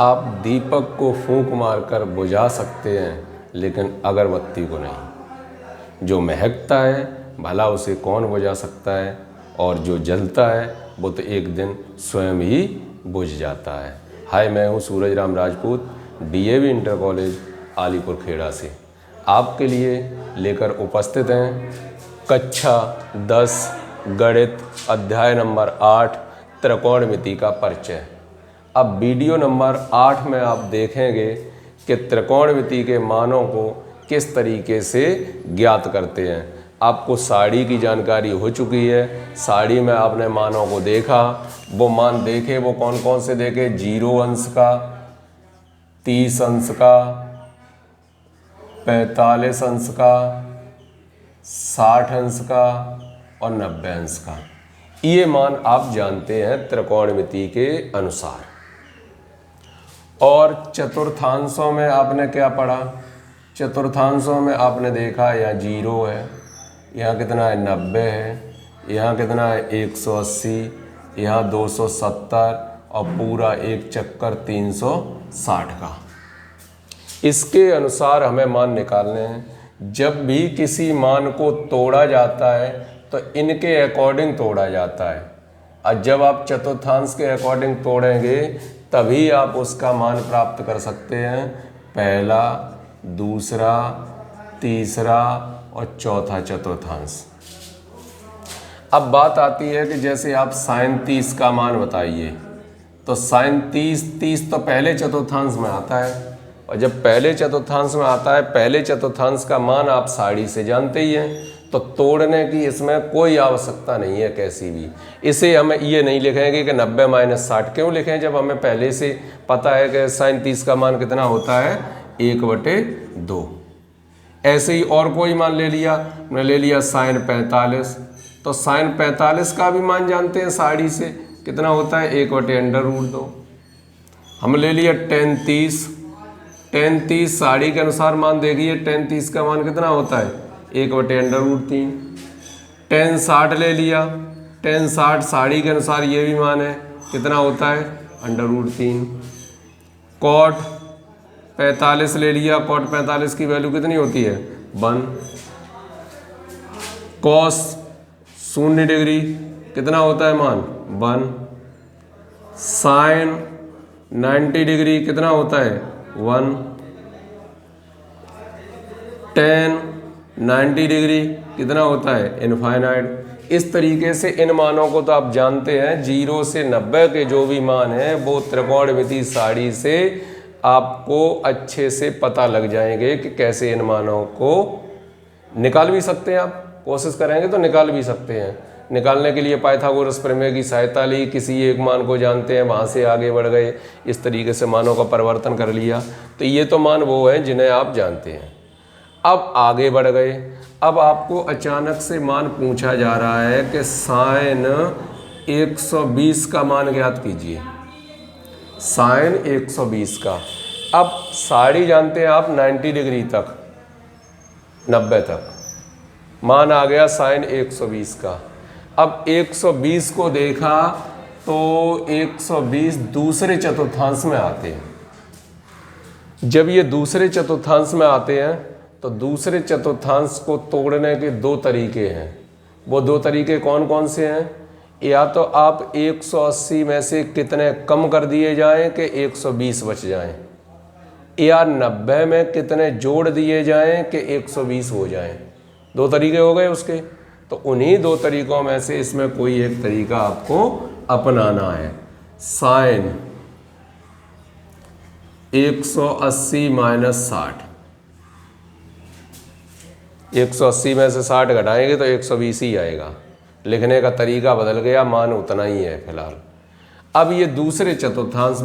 आप दीपक को फूंक मारकर बुझा सकते हैं, लेकिन अगरबत्ती को नहीं। जो महकता है भला उसे कौन बुझा सकता है, और जो जलता है वो तो एक दिन स्वयं ही बुझ जाता है। हाय, मैं हूँ Suraj Ram Rajput, DAV inter college Alipur Khera से आपके लिए लेकर उपस्थित हैं कक्षा 10 गणित अध्याय नंबर 8 त्रिकोणमिति का परिचय। अब वीडियो नंबर 8 में आप देखेंगे कि त्रिकोणमिति के मानों को किस तरीके से ज्ञात करते हैं। आपको साड़ी की जानकारी हो चुकी है, साड़ी में आपने मानों को देखा, वो मान देखे, वो कौन कौन से देखे, 0 अंश का, 30 अंश का, 45 अंश का, 60 अंश का और 90 अंश का। ये मान आप जानते हैं त्रिकोणमिति के अनुसार। और चतुर्थांशों में आपने क्या पढ़ा? चतुर्थांशों में आपने देखा यहाँ 0 है, यहाँ कितना है 90 है, यहाँ कितना है 180, यहाँ 270 और पूरा एक चक्कर 360 का। इसके अनुसार हमें मान निकालने हैं। जब भी किसी मान को तोड़ा जाता है तो इनके अकॉर्डिंग तोड़ा जाता है, और जब आप चतुर्थांश के अकॉर्डिंग तोड़ेंगे तभी आप उसका मान प्राप्त कर सकते हैं। पहला, दूसरा, तीसरा और चौथा चतुर्थांश। अब बात आती है कि जैसे आप sin 30 का मान बताइए, तो sin 30 तो पहले चतुर्थांश में आता है, और जब पहले चतुर्थांश में आता है, पहले चतुर्थांश का मान आप साड़ी से जानते ही हैं, तो तोड़ने की इसमें कोई आवश्यकता नहीं है कैसी भी। इसे हमें ये नहीं लिखेंगे कि 90 - 60 क्यों लिखें, जब हमें पहले से पता है कि sin 30 का मान कितना होता है 1/2। ऐसे ही और कोई मान ले लिया, हमने ले लिया sin 45, तो sin 45 का भी मान जानते हैं साड़ी से, कितना होता है 1/√2। हम ले लिया tan 30 साड़ी के अनुसार मान देखिए, tan 30 का मान कितना होता है 1/√3। tan 60 ले लिया, tan 60 साड़ी के अनुसार ये भी मान है, कितना होता है √3। cot 45 ले लिया, cot 45 की वैल्यू कितनी होती है 1। cos 0 डिग्री कितना होता है मान 1। sin 90 डिग्री कितना होता है 1। tan 90 डिग्री कितना होता है इनफाइनाइट। इस तरीके से इन मानों को तो आप जानते हैं। 0 से 90 के जो भी मान हैं वो त्रिकोणमिति साड़ी से आपको अच्छे से पता लग जाएंगे कि कैसे इन मानों को निकाल भी सकते हैं। आप कोशिश करेंगे तो निकाल भी सकते हैं। निकालने के लिए पाइथागोरस प्रमेय की सहायता ली, किसी एक मान को जानते हैं, वहाँ से आगे बढ़ गए, इस तरीके से मानों का परिवर्तन कर लिया। तो ये तो मान वो हैं जिन्हें आप जानते हैं। अब आगे बढ़ गए। अब आपको अचानक से मान पूछा जा रहा है कि sin 120 का मान ज्ञात कीजिए। sin 120 का। अब साड़ी जानते हैं आप 90 डिग्री तक, 90 तक मान आ गया sin 120 का। अब 120 को देखा तो 120 दूसरे चतुर्थांश में आते हैं। जब ये दूसरे चतुर्थांश में आते हैं तो दूसरे चतुर्थांश को तोड़ने के 2 तरीके हैं। वो 2 तरीके कौन कौन से हैं? या तो आप 180 में से कितने कम कर दिए जाएं कि 120 बच जाएं, या 90 में कितने जोड़ दिए जाएं कि 120 हो जाएं। 2 तरीके हो गए उसके। तो उन्हीं 2 तरीकों में से इसमें कोई एक तरीका आपको अपनाना है। sin 180 - 60, 180 में से 60 घटाएंगे तो 120 ही आएगा। लिखने का तरीका बदल गया, मान उतना ही है फिलहाल। अब ये दूसरे चतुर्थांश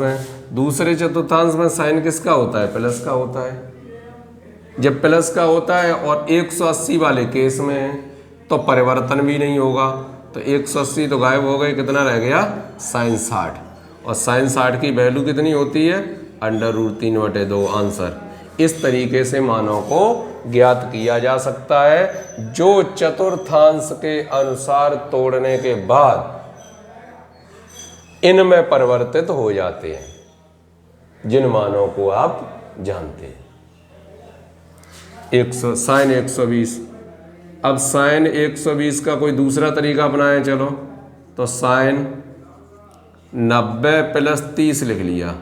में साइन किसका होता है? प्लस का होता है। जब प्लस का होता है और 180 वाले केस में तो परिवर्तन भी नहीं होगा, तो 180 तो गायब हो गए, कितना रह गया sin 60। और sin 60 की वैल्यू कितनी होती है √3/2 आंसर। इस तरीके से मानों को ज्ञात किया जा सकता है, जो चतुर्थांश के अनुसार तोड़ने के बाद इनमें परिवर्तित हो जाते हैं। जिन मानों को आप जानते हैं। साइन 120। अब साइन 120 का कोई दूसरा तरीका अपनाएं चलो, तो साइन 90 प्लस 30 लिख लिया,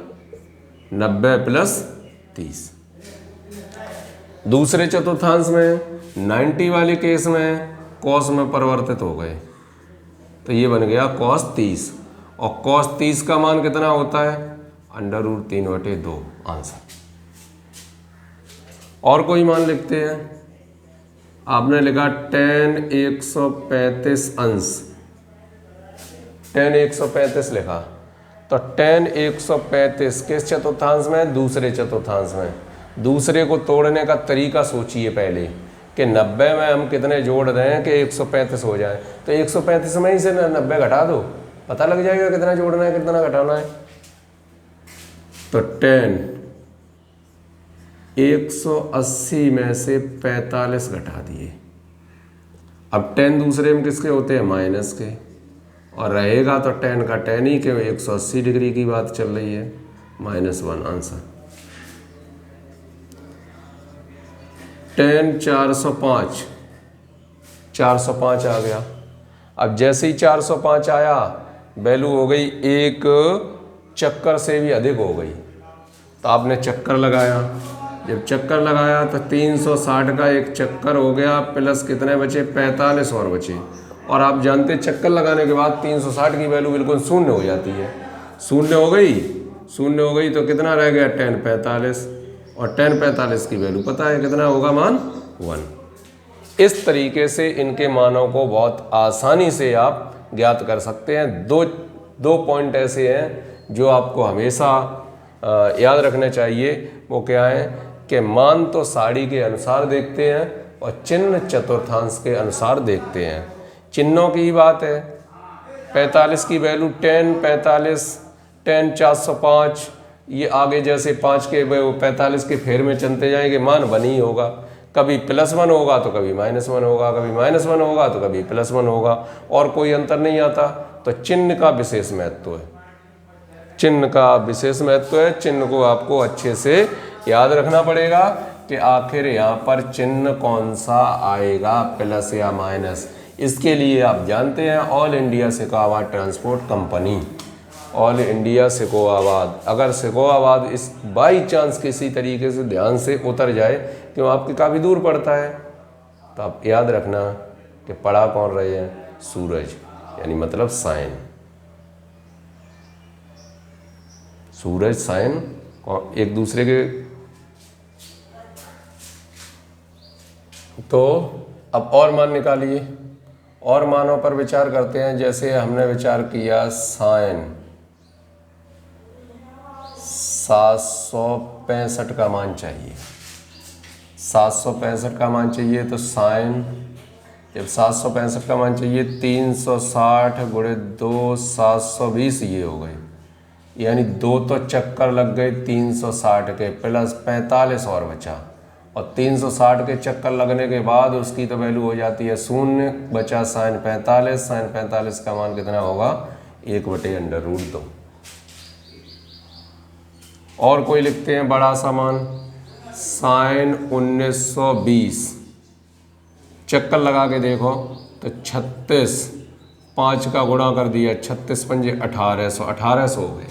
90 प्लस 30। दूसरे चतुर्थांश में 90 वाले केस में कॉस में परिवर्तित हो गए, तो ये बन गया कॉस 30, और कॉस 30 का मान कितना होता है, √3/2 आंसर। और कोई मान लिखते हैं, आपने लिखा tan 135 अंश, tan 135 लिखा, तो tan 135 किस चतुर्थांश में, दूसरे चतुर्थांश में। दूसरे को तोड़ने का तरीका सोचिए पहले कि 90 में हम कितने जोड़ रहे हैं कि 135 हो जाए, तो 135 में ही से 90 घटा दो, पता लग जाएगा कितना जोड़ना है कितना घटाना है। तो tan 180 में से 45 घटा दिए। अब tan दूसरे में किसके होते हैं, माइनस के, और रहेगा तो tan का tan ही के 180 डिग्री की बात चल रही है, -1 आंसर। tan 405, 405 आ गया। अब जैसे ही 405 आया, वैल्यू हो गई एक चक्कर से भी अधिक हो गई, तो आपने चक्कर लगाया। जब चक्कर लगाया तो 360 का एक चक्कर हो गया, प्लस कितने बचे, 45 और बचे। और आप जानते चक्कर लगाने के बाद 360 की वैल्यू बिल्कुल शून्य हो जाती है, शून्य हो गई तो कितना रह गया, tan 45, और tan 45 की वैल्यू पता है कितना होगा, मान 1। इस तरीके से इनके मानों को बहुत आसानी से आप ज्ञात कर सकते हैं। दो पॉइंट ऐसे हैं जो आपको हमेशा याद रखने चाहिए। वो क्या है कि मान तो साड़ी के अनुसार देखते हैं और चिन्ह चतुर्थांश के अनुसार देखते हैं। चिन्हों की बात है, 45 की वैल्यू tan 45, tan 405, ये आगे जैसे 5 के 45 के फेर में चलते जाएंगे, मान 1 ही होगा। कभी +1 होगा तो कभी -1 होगा, कभी -1 होगा तो कभी +1 होगा, और कोई अंतर नहीं आता। तो चिन्ह का विशेष महत्व है, चिन्ह का विशेष महत्व है। चिन्ह को आपको अच्छे से याद रखना पड़ेगा कि आखिर यहाँ पर चिन्ह कौन सा आएगा, प्लस या माइनस। इसके लिए आप जानते हैं all India Shikohabad transport company, all India Shikohabad. अगर सिकोहाबाद इस बाई चांस किसी तरीके से ध्यान से उतर जाए, क्यों आपके काफ़ी दूर पड़ता है, तो आप याद रखना कि पढ़ा कौन रहे हैं, सूरज, यानी मतलब साइन। सूरज साइन एक दूसरे के। तो अब और मान निकालिए, और मानों पर विचार करते हैं। जैसे हमने विचार किया साइन 765 का मान चाहिए, 765 का मान चाहिए, तो साइन जब 765 का मान चाहिए 360 × 2 720 ये हो गए, यानी 2 तो चक्कर लग गए 360 के, प्लस 45 और बचा, और 360 के चक्कर लगने के बाद उसकी तो वैल्यू हो जाती है 0, बचा साइन 45। साइन 45 का मान कितना होगा, 1/√2। और कोई लिखते हैं बड़ा सा मान, साइन 1920, चक्कर लगा के देखो तो 36, 5 का गुणा कर दिया, 36 पंजे 1800, 1800 हो गए।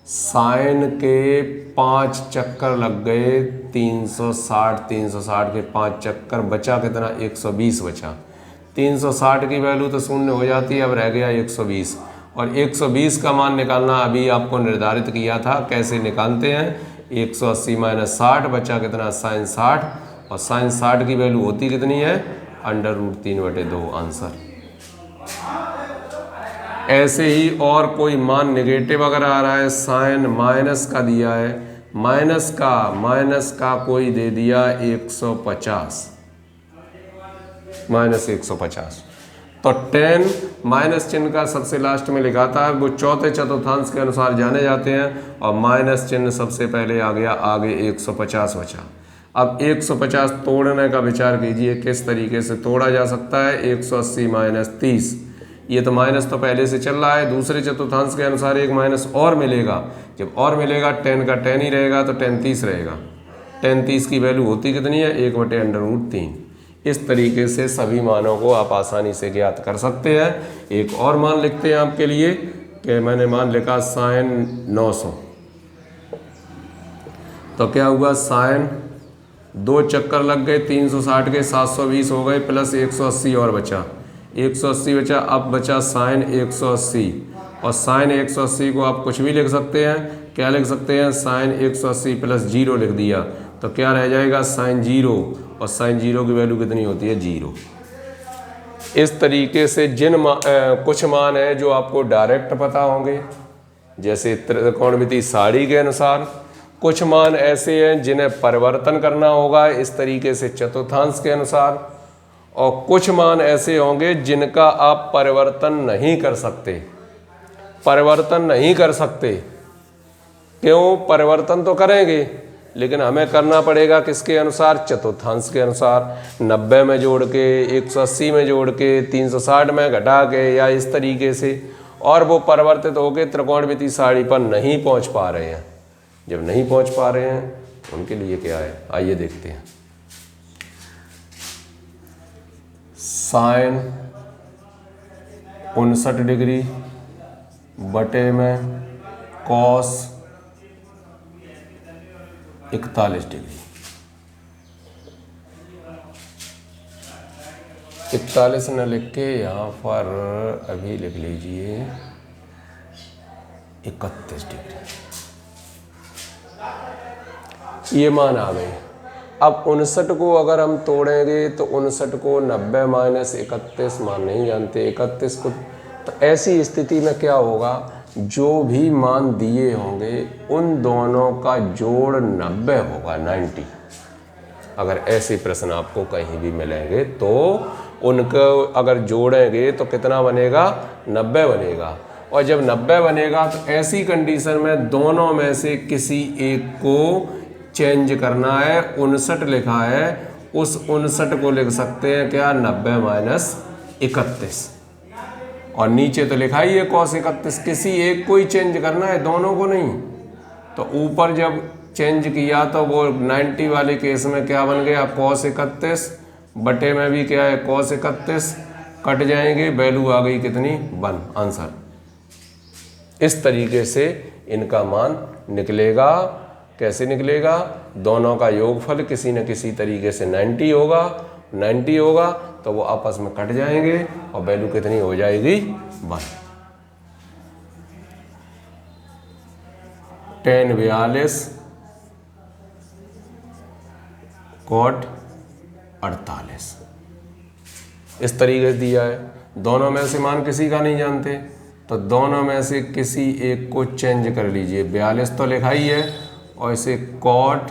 साइन के 5 चक्कर लग गए 360, 360 के 5 चक्कर, बचा कितना, 120 बचा। 360 की वैल्यू तो 0 हो जाती है, अब रह गया 120, और 120 का मान निकालना अभी आपको निर्धारित किया था। कैसे निकालते हैं, 180 - 60 बचा कितना, साइन 60, और साइन 60 की वैल्यू होती कितनी है, √3/2 आंसर। ऐसे ही और कोई मान नेगेटिव अगर आ रहा है, साइन माइनस का दिया है, माइनस का कोई दे दिया 150, -150, तो tan माइनस चिन्ह का सबसे लास्ट में लिखा था, वो चौथे चतुर्थांश के अनुसार जाने जाते हैं, और माइनस चिन्ह सबसे पहले आ गया, आगे 150 बचा। अब 150 तोड़ने का विचार कीजिए, किस तरीके से तोड़ा जा सकता है। 180 - 30, ये तो माइनस तो पहले से चल रहा है, दूसरे चतुर्थांश के अनुसार एक माइनस और मिलेगा। जब और मिलेगा tan का tan ही रहेगा तो tan 30 रहेगा। tan 30 की वैल्यू होती कितनी है? 1/√3। इस तरीके से सभी मानों को आप आसानी से ज्ञात कर सकते हैं। एक और मान लिखते हैं आपके लिए कि मैंने मान लिखा sin 900। तो क्या हुआ? sin 2 चक्कर लग गए 360 के 720 हो गए प्लस 180 और बचा 180 बचा। अब बचा sin 180 और sin 180 को आप कुछ भी लिख सकते हैं। क्या लिख सकते हैं? sin 180 प्लस 0 लिख दिया तो क्या रह जाएगा? sin 0 और sin 0 की वैल्यू कितनी होती है? 0। इस तरीके से कुछ मान है जो आपको डायरेक्ट पता होंगे, जैसे त्रिकोणमिति सारणी के अनुसार। कुछ मान ऐसे हैं जिन्हें परिवर्तन करना होगा इस तरीके से चतुर्थांश के अनुसार, और कुछ मान ऐसे होंगे जिनका आप परिवर्तन नहीं कर सकते। परिवर्तन नहीं कर सकते क्यों? परिवर्तन तो करेंगे लेकिन हमें करना पड़ेगा किसके अनुसार? चतुर्थांश के अनुसार। 90 में जोड़ के, 180 में जोड़ के, 360 में घटा के, या इस तरीके से। और वो परिवर्तित होकर त्रिकोणमिति सारणी पर नहीं पहुंच पा रहे हैं। जब नहीं पहुंच पा रहे हैं उनके लिए क्या है, आइए देखते हैं। साइन 59 डिग्री बटे में कॉस 41 डिग्री। 41 न लिख के यहाँ पर अभी लिख लीजिए 31 डिग्री। ये मान आ गए। अब 59 को अगर हम तोड़ेंगे तो 59 को 90 माइनस 31 मान नहीं जानते 31 को, तो ऐसी स्थिति में क्या होगा? जो भी मान दिए होंगे उन दोनों का जोड़ 90 होगा, 90। अगर ऐसे प्रश्न आपको कहीं भी मिलेंगे तो उनको अगर जोड़ेंगे तो कितना बनेगा? 90 बनेगा। और जब 90 बनेगा तो ऐसी कंडीशन में दोनों में से किसी एक को चेंज करना है। 59 लिखा है, उस 59 को लिख सकते हैं क्या? 90 माइनस 31। और नीचे तो लिखा ही है कॉस 31। किसी एक को ही चेंज करना है, दोनों को नहीं। तो ऊपर जब चेंज किया तो वो 90 वाले केस में क्या बन गया? कॉस 31 बटे में भी क्या है? कॉस 31। कट जाएंगे, वैल्यू आ गई कितनी? 1 आंसर। इस तरीके से इनका मान निकलेगा। कैसे निकलेगा? दोनों का योगफल किसी न किसी तरीके से 90 होगा। 90 होगा तो वो आपस में कट जाएंगे और वैल्यू कितनी हो जाएगी? 1। tan 42 cot 48 इस तरीके से दिया है। दोनों में से मान किसी का नहीं जानते तो दोनों में से किसी एक को चेंज कर लीजिए। 42 तो लिखा ही है और इसे कॉट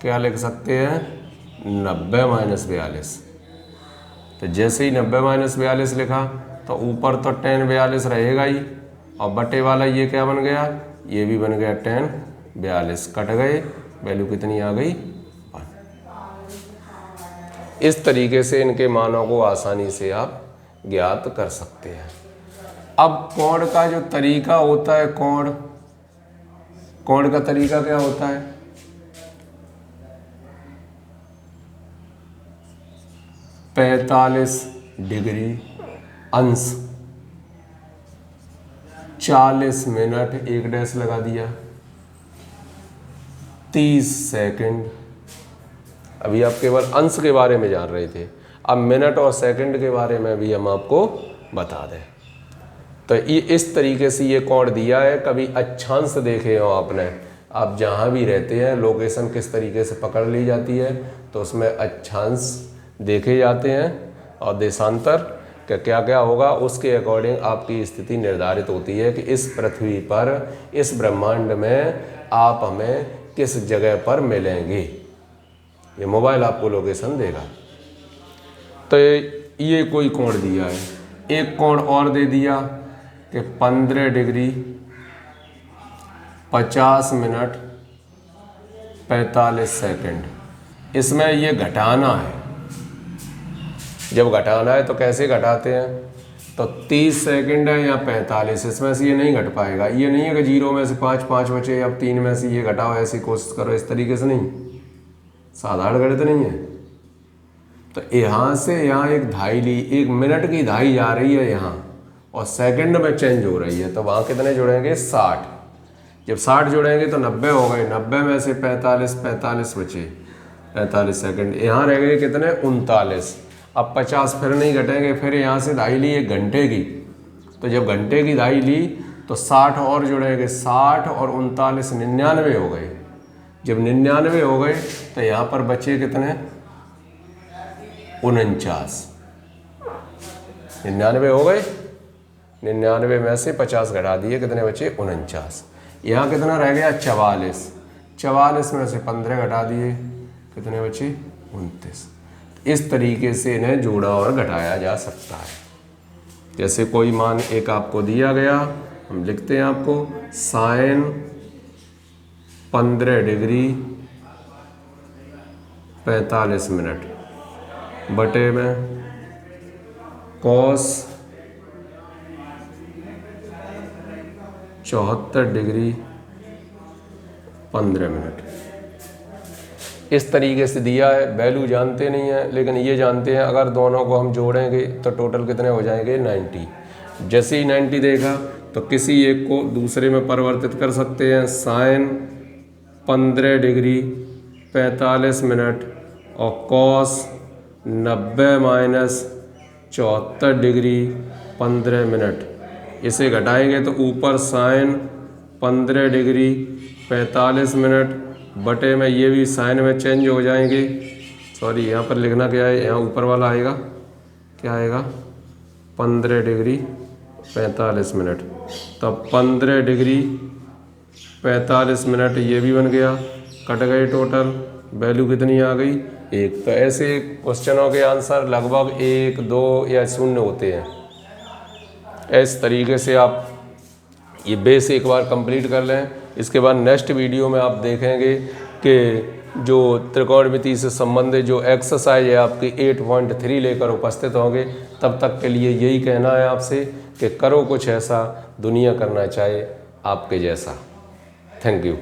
क्या लिख सकते हैं? 90 माइनस 42। तो जैसे ही 90 माइनस 42 लिखा तो ऊपर तो tan 42 रहेगा ही, और बटे वाला ये क्या बन गया? ये भी बन गया tan 42। कट गए, वैल्यू कितनी आ गई? 1। इस तरीके से इनके मानों को आसानी से आप ज्ञात कर सकते हैं। अब कोण का जो तरीका होता है, कोण का तरीका क्या होता है? पैंतालीस डिग्री अंश 40 मिनट 1 डैश लगा दिया 30 सेकंड। अभी आप केवल अंश के बारे में जान रहे थे, अब मिनट और सेकंड के बारे में भी हम आपको बता दें। तो ये इस तरीके से ये कोण दिया है। कभी अक्षांश देखे हो आपने? आप जहाँ भी रहते हैं लोकेशन किस तरीके से पकड़ ली जाती है, तो उसमें अक्षांश देखे जाते हैं और देशांतर का क्या क्या होगा उसके अकॉर्डिंग आपकी स्थिति निर्धारित होती है कि इस पृथ्वी पर, इस ब्रह्मांड में आप हमें किस जगह पर मिलेंगे। ये मोबाइल आपको लोकेशन देगा। तो ये कोई कोण दिया है। एक कोण और दे दिया कि 15 डिग्री 50 मिनट 45 सेकंड। इसमें ये घटाना है। जब घटाना है तो कैसे घटाते हैं? तो 30 सेकंड है या 45, इसमें से ये नहीं घट पाएगा। ये नहीं है कि 0 में से 5 बचे, अब 3 में से ये घटाओ, ऐसी कोशिश करो, इस तरीके से नहीं, साधारण गणित नहीं है। तो यहाँ से यहाँ एक धाई ली, 1 मिनट की धाई जा रही है यहाँ और सेकंड में चेंज हो रही है, तो वहाँ कितने जुड़ेंगे? 60। जब 60 जुड़ेंगे तो 90 हो गए, 90 में से 45 बचे, 45 सेकंड। यहाँ रह गए कितने? 39। अब 50 फिर नहीं घटेंगे, फिर यहाँ से धाई ली 1 घंटे की, तो जब घंटे की धाई ली तो 60 और जुड़ेंगे, 60 और 39 99 हो गए। जब 99 हो गए तो यहाँ पर बचे कितने? 49। 99 हो गए, 99 में से 50 घटा दिए, कितने बचे? 49। यहाँ कितना रह गया? 44। 44 में से 15 घटा दिए, कितने बचे? 29। इस तरीके से इन्हें जोड़ा और घटाया जा सकता है। जैसे कोई मान एक आपको दिया गया, हम लिखते हैं आपको साइन 15 डिग्री 45 मिनट बटे में कॉस 74 डिग्री 15 मिनट। इस तरीके से दिया है। वैल्यू जानते नहीं है, लेकिन ये जानते हैं अगर दोनों को हम जोड़ेंगे तो टोटल कितने हो जाएंगे? 90। जैसे ही 90 देखा तो किसी एक को दूसरे में परिवर्तित कर सकते हैं। साइन 15 डिग्री 45 मिनट और कॉस 90 माइनस 74 डिग्री 15 मिनट, इसे घटाएंगे तो ऊपर साइन 15 डिग्री 45 मिनट बटे में ये भी साइन में चेंज हो जाएंगे। सॉरी, यहाँ पर लिखना क्या है? यहाँ ऊपर वाला आएगा, क्या आएगा? 15 डिग्री 45 मिनट। तब 15 डिग्री 45 मिनट ये भी बन गया, कट गए टोटल, वैल्यू कितनी आ गई? 1। तो ऐसे क्वेश्चनों के आंसर लगभग 1, 2 या 0 होते हैं। इस तरीके से आप ये बेस एक बार कंप्लीट कर लें। इसके बाद नेक्स्ट वीडियो में आप देखेंगे कि जो त्रिकोणमिति से संबंधित जो एक्सरसाइज है आपकी 8.3 लेकर उपस्थित होंगे। तब तक के लिए यही कहना है आपसे कि करो कुछ ऐसा दुनिया करना चाहे आपके जैसा। Thank you.